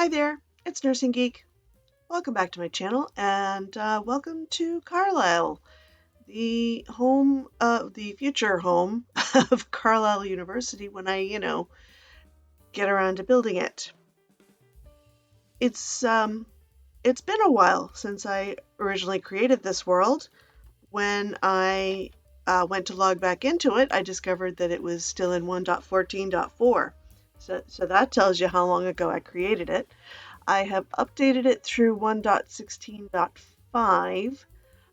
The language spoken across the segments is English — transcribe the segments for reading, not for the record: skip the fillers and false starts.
Hi there, it's Nursing Geek. Welcome back to my channel and welcome to Carlisle, the future home of Carlisle University when I get around to building it. It's been a while since I originally created this world. When I went to log back into it, I discovered that it was still in 1.14.4. So that tells you how long ago I created it. I have updated it through 1.16.5,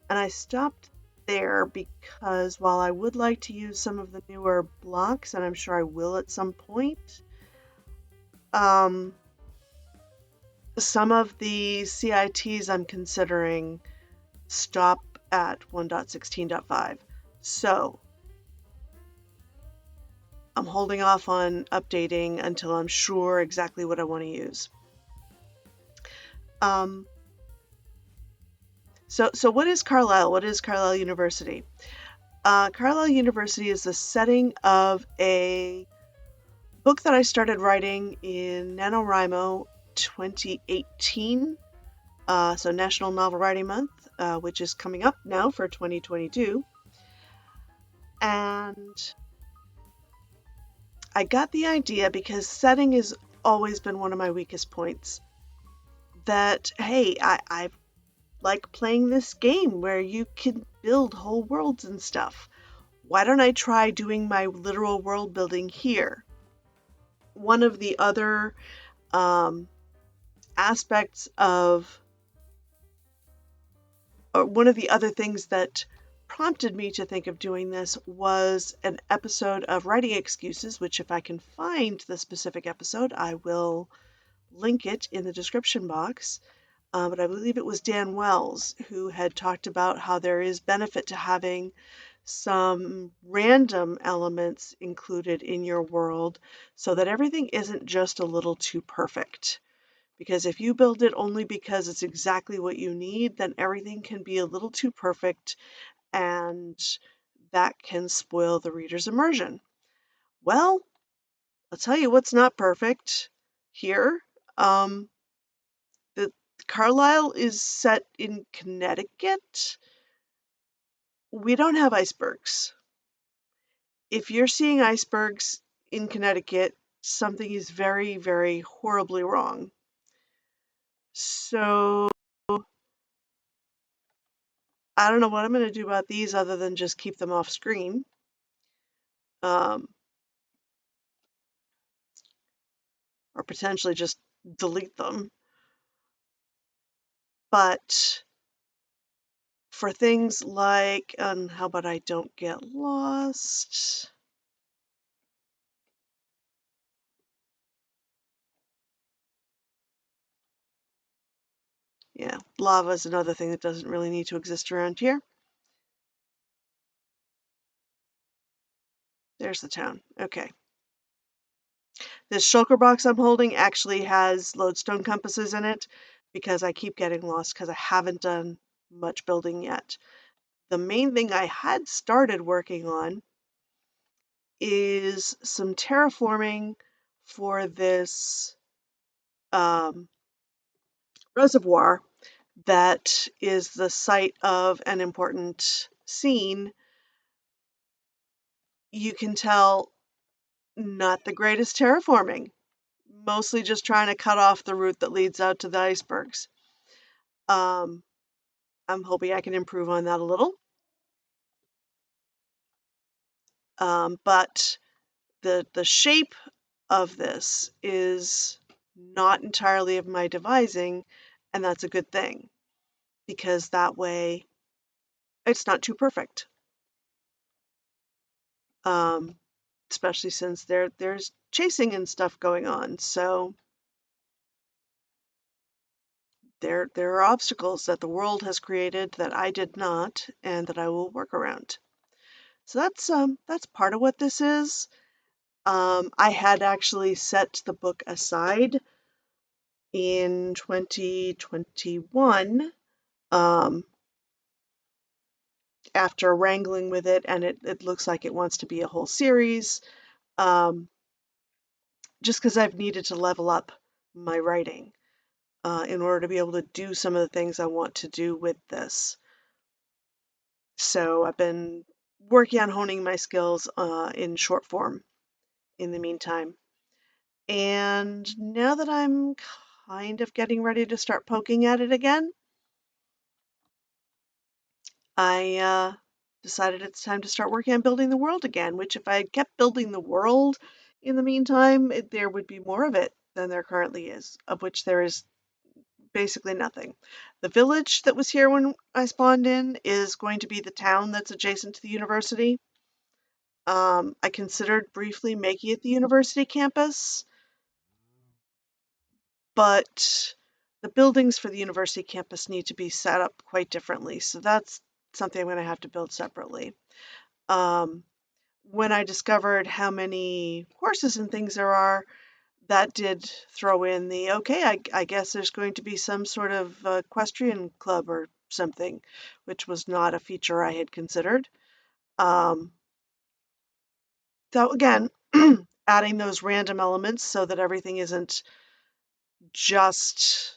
and I stopped there because while I would like to use some of the newer blocks, and I'm sure I will at some point, some of the CITs I'm considering stop at 1.16.5. So I'm holding off on updating until I'm sure exactly what I want to use. So what is Carlisle? What is Carlisle University? Carlisle University is the setting of a book that I started writing in NaNoWriMo 2018, so National Novel Writing Month, which is coming up now for 2022. And I got the idea because setting has always been one of my weakest points. That, hey, I like playing this game where you can build whole worlds and stuff. Why don't I try doing my literal world building here? One of the other aspects of, or one of the other things that prompted me to think of doing this was an episode of Writing Excuses, which if I can find the specific episode, I will link it in the description box. But I believe it was Dan Wells who had talked about how there is benefit to having some random elements included in your world so that everything isn't just a little too perfect. Because if you build it only because it's exactly what you need, then everything can be a little too perfect and that can spoil the reader's immersion. Well, I'll tell you what's not perfect here. The Carlisle is set in Connecticut. We don't have icebergs. If you're seeing icebergs in Connecticut, something is very, very horribly wrong. So I don't know what I'm going to do about these other than just keep them off screen. Or potentially just delete them. But for things like, how about I don't get lost? Yeah, lava is another thing that doesn't really need to exist around here. There's the town. Okay. This shulker box I'm holding actually has lodestone compasses in it because I keep getting lost because I haven't done much building yet. The main thing I had started working on is some terraforming for this reservoir that is the site of an important scene. You can tell not the greatest terraforming, mostly just trying to cut off the route that leads out to the icebergs. I'm hoping I can improve on that a little. But the shape of this is not entirely of my devising, and that's a good thing because that way it's not too perfect. Especially since there's chasing and stuff going on. So there are obstacles that the world has created that I did not and that I will work around. So that's part of what this is. I had actually set the book aside in 2021 after wrangling with it, and it looks like it wants to be a whole series, just because I've needed to level up my writing. in order to be able to do some of the things I want to do with this. So I've been working on honing my skills in short form in the meantime. And now that I'm kind of getting ready to start poking at it again, I decided it's time to start working on building the world again, which if I had kept building the world in the meantime, there would be more of it than there currently is, of which there is basically nothing. The village that was here when I spawned in is going to be the town that's adjacent to the university. I considered briefly making it the university campus, but the buildings for the university campus need to be set up quite differently. So that's something I'm going to have to build separately. Um, when I discovered how many courses and things there are, that did throw in the okay, I guess there's going to be some sort of equestrian club or something, which was not a feature I had considered. Um, so again, adding those random elements so that everything isn't just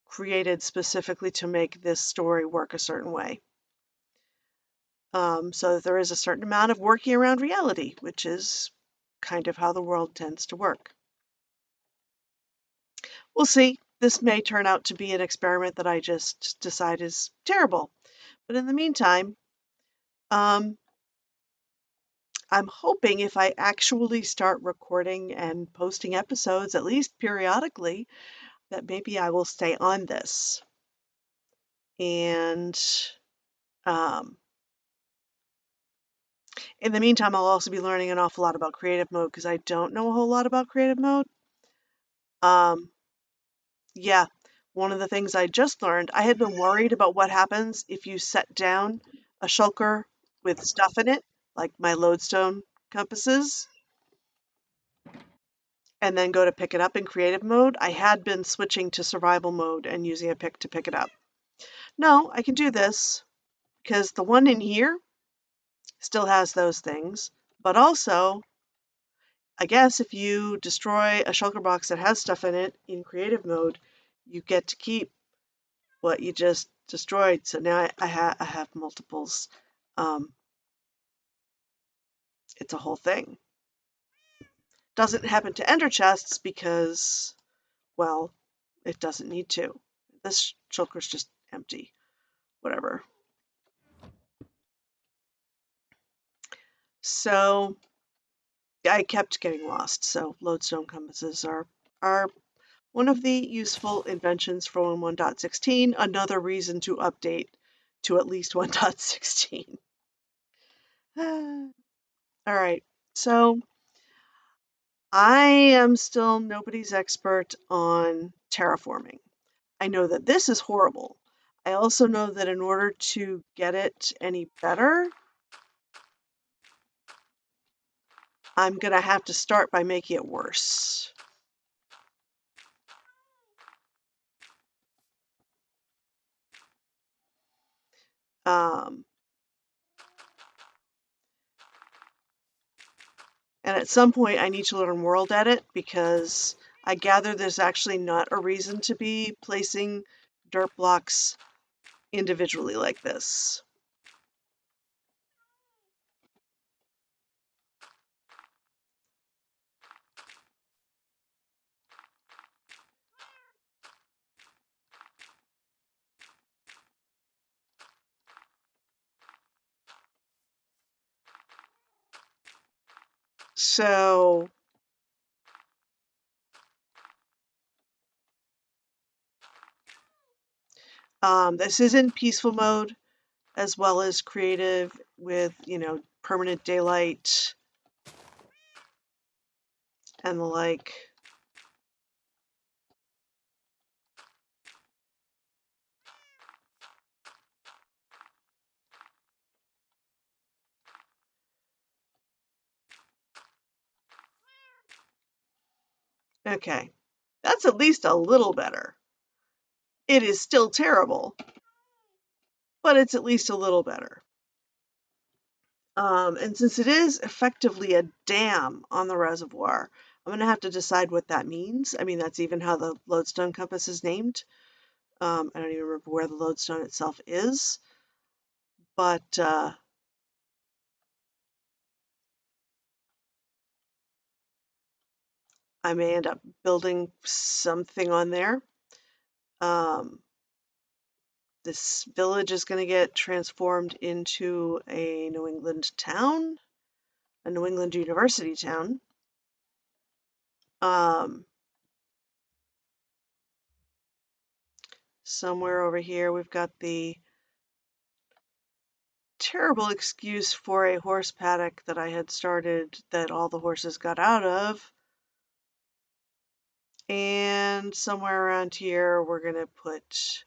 created specifically to make this story work a certain way. So that there is a certain amount of working around reality, which is kind of how the world tends to work. We'll see. This may turn out to be an experiment that I just decide is terrible. But in the meantime, um, I'm hoping if I actually start recording and posting episodes, at least periodically, that maybe I will stay on this. And um, in the meantime, I'll also be learning an awful lot about creative mode because I don't know a whole lot about creative mode. Yeah, one of the things I just learned, I had been worried about what happens if you set down a shulker with stuff in it, like my lodestone compasses, and then go to pick it up in creative mode. I had been switching to survival mode and using a pick to pick it up. No, I can do this because the one in here still has those things, but also, I guess if you destroy a shulker box that has stuff in it in creative mode, you get to keep what you just destroyed. So now I have multiples. Um, it's a whole thing. Doesn't happen to ender chests because, well, it doesn't need to. This shulker's just empty. Whatever. So I kept getting lost. So lodestone compasses are one of the useful inventions for 1.16. Another reason to update to at least 1.16. All right. So I am still nobody's expert on terraforming. I know that this is horrible. I also know that in order to get it any better, I'm going to have to start by making it worse. Um, and at some point, I need to learn World Edit because I gather there's actually not a reason to be placing dirt blocks individually like this. So this is in peaceful mode as well as creative with, permanent daylight and the like. Okay, that's at least a little better. It is still terrible, but it's at least a little better. And since it is effectively a dam on the reservoir, I'm going to have to decide what that means. I mean, that's even how the lodestone compass is named. I don't even remember where the lodestone itself is, but I may end up building something on there. Um, this village is going to get transformed into a New England town, a New England University town. Somewhere over here, we've got the terrible excuse for a horse paddock that I had started that all the horses got out of. And somewhere around here, we're going to put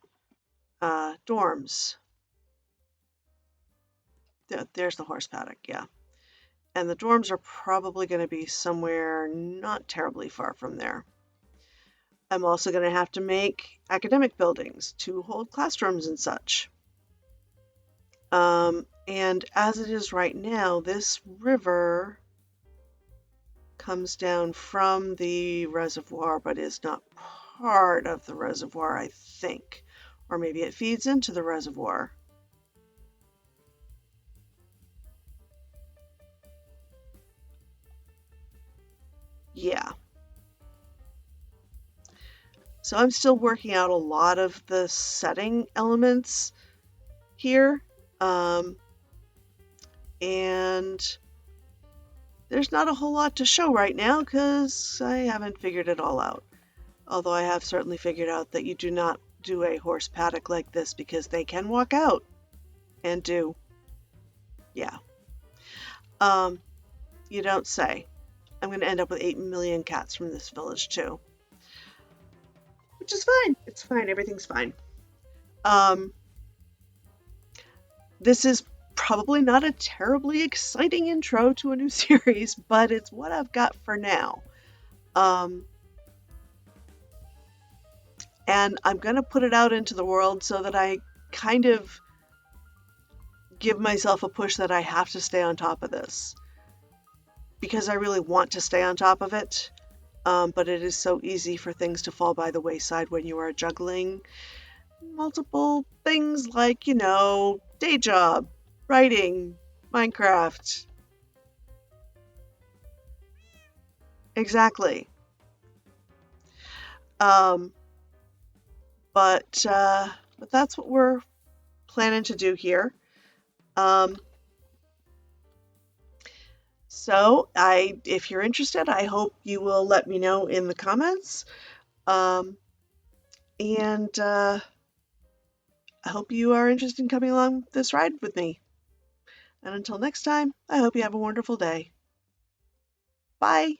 dorms. There's the horse paddock, yeah. And the dorms are probably going to be somewhere not terribly far from there. I'm also going to have to make academic buildings to hold classrooms and such. And as it is right now, this river comes down from the reservoir, but is not part of the reservoir, I think. Or maybe it feeds into the reservoir. Yeah. So I'm still working out a lot of the setting elements here. And there's not a whole lot to show right now because I haven't figured it all out. Although I have certainly figured out that you do not do a horse paddock like this because they can walk out and do. Yeah. You don't say. I'm going to end up with 8 million cats from this village too. Which is fine. It's fine. Everything's fine. This is probably not a terribly exciting intro to a new series, but it's what I've got for now. And I'm going to put it out into the world so that I kind of give myself a push that I have to stay on top of this. Because I really want to stay on top of it, but it is so easy for things to fall by the wayside when you are juggling multiple things like, day job, writing, Minecraft. Exactly. But that's what we're planning to do here. So if you're interested, I hope you will let me know in the comments. And I hope you are interested in coming along this ride with me. And until next time, I hope you have a wonderful day. Bye.